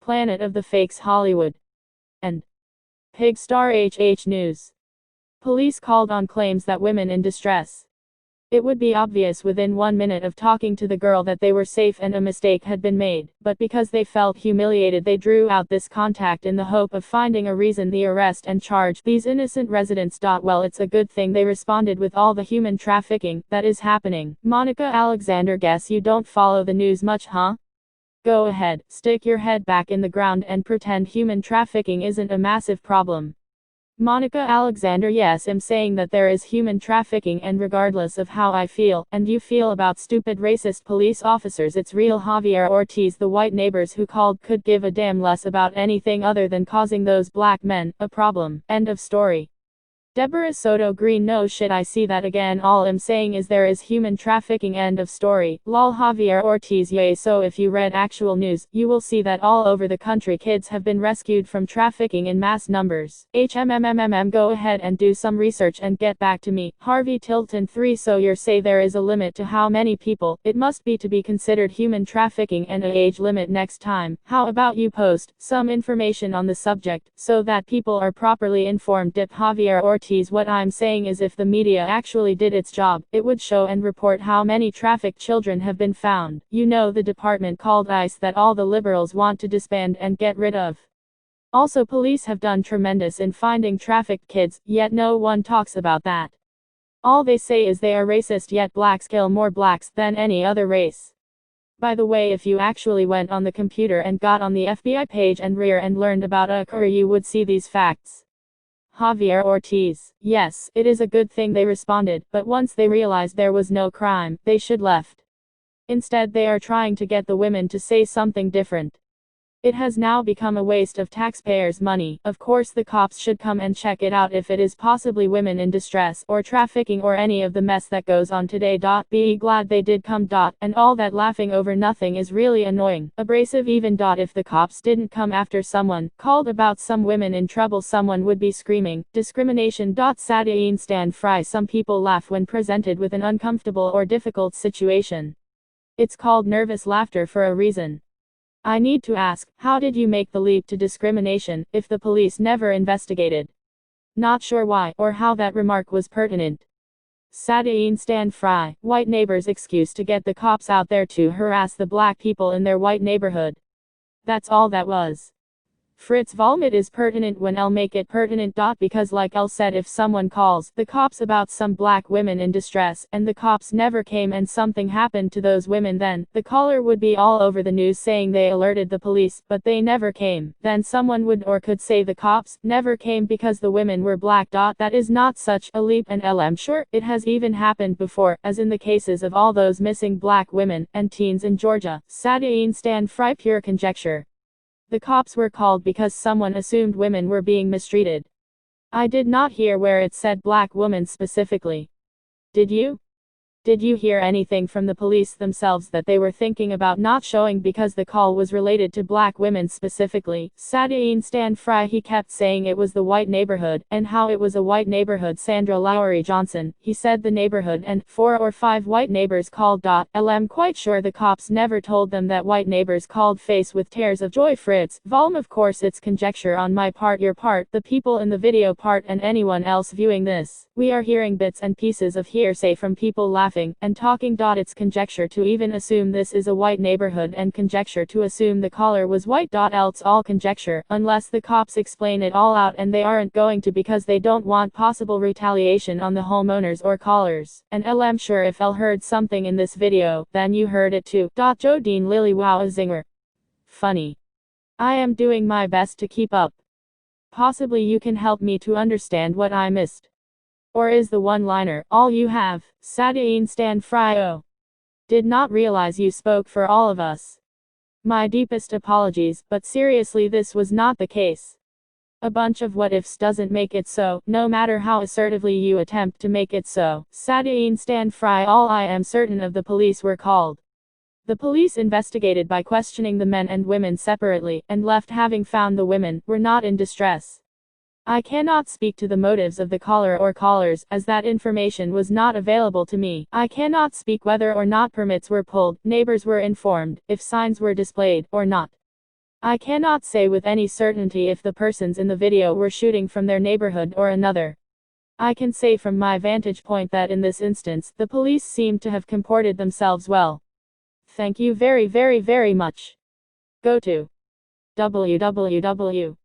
Planet of the Fakes Hollywood. And Pig Star HH News. Police called on claims that women in distress. It would be obvious within 1 minute of talking to the girl that they were safe and a mistake had been made, but because they felt humiliated they drew out this contact in the hope of finding a reason to arrest and charge these innocent residents. Well, it's a good thing they responded with all the human trafficking that is happening. Monica Alexander, guess you don't follow the news much, huh? Go ahead, stick your head back in the ground and pretend human trafficking isn't a massive problem. Monica Alexander, yes, I'm saying that there is human trafficking, and regardless of how I feel, and you feel about stupid racist police officers, it's real. Javier Ortiz, the white neighbors who called could give a damn less about anything other than causing those black men a problem. End of story. Deborah Soto Green, no shit, I see that again. All I'm saying is there is human trafficking. End of story. Lol. Javier Ortiz, yay. So if you read actual news, you will see that all over the country kids have been rescued from trafficking in mass numbers. Go ahead and do some research and get back to me. Harvey Tilton 3. So you say there is a limit to how many people it must be to be considered human trafficking, and an age limit. Next time, how about you post some information on the subject so that people are properly informed. Javier Ortiz, what I'm saying is if the media actually did its job, it would show and report how many trafficked children have been found. You know, the department called ICE that all the liberals want to disband and get rid of. Also, police have done tremendous in finding trafficked kids, yet no one talks about that. All they say is they are racist, yet blacks kill more blacks than any other race. By the way, if you actually went on the computer and got on the FBI page and learned about a career, you would see these facts. Javier Ortiz, yes, it is a good thing they responded, but once they realized there was no crime, they should left. Instead, they are trying to get the women to say something different. It has now become a waste of taxpayers' money. Of course, the cops should come and check it out if it is possibly women in distress, or trafficking, or any of the mess that goes on today. Be glad they did come. And all that laughing over nothing is really annoying, abrasive even. If the cops didn't come after someone called about some women in trouble, someone would be screaming discrimination. Sadain stand fry. Some people laugh when presented with an uncomfortable or difficult situation. It's called nervous laughter for a reason. I need to ask, how did you make the leap to discrimination, if the police never investigated? Not sure why, or how that remark was pertinent. Sadain stand fry, white neighbors' excuse to get the cops out there to harass the black people in their white neighborhood. That's all that was. Fritz Vollmer is pertinent when I'll make it pertinent. Because like Elle said, if someone calls the cops about some black women in distress, and the cops never came and something happened to those women, then the caller would be all over the news saying they alerted the police, but they never came. Then someone would or could say the cops never came because the women were black. That is not such a leap, and I'm sure it has even happened before, as in the cases of all those missing black women and teens in Georgia. Sadain stand fry, pure conjecture. The cops were called because someone assumed women were being mistreated. I did not hear where it said black women specifically. Did you? Did you hear anything from the police themselves that they were thinking about not showing because the call was related to black women specifically? Sadain stand fry, he kept saying it was the white neighborhood, and how it was a white neighborhood. Sandra Lowry Johnson, he said the neighborhood, and 4 or 5 white neighbors called. I'm quite sure the cops never told them that white neighbors called. Face with tears of joy. Fritz Vollmer, of course it's conjecture on my part, your part, the people in the video part, and anyone else viewing this. We are hearing bits and pieces of hearsay from people laughing and talking. It's conjecture to even assume this is a white neighborhood, and conjecture to assume the caller was white. Else all conjecture, unless the cops explain it all out, and they aren't going to because they don't want possible retaliation on the homeowners or callers. And I'm sure if Elle heard something in this video, then you heard it too. Jodine Lily, wow, a zinger. Funny. I am doing my best to keep up. Possibly you can help me to understand what I missed. Or is the one-liner all you have? Sadain stand fry, oh. Did not realize you spoke for all of us. My deepest apologies, but seriously, this was not the case. A bunch of what-ifs doesn't make it so, no matter how assertively you attempt to make it so. Sadain stand fry, all I am certain of, the police were called. The police investigated by questioning the men and women separately, and left having found the women were not in distress. I cannot speak to the motives of the caller or callers, as that information was not available to me. I cannot speak whether or not permits were pulled, neighbors were informed, if signs were displayed, or not. I cannot say with any certainty if the persons in the video were shooting from their neighborhood or another. I can say from my vantage point that in this instance, the police seemed to have comported themselves well. Thank you very much. Go to www.apoeared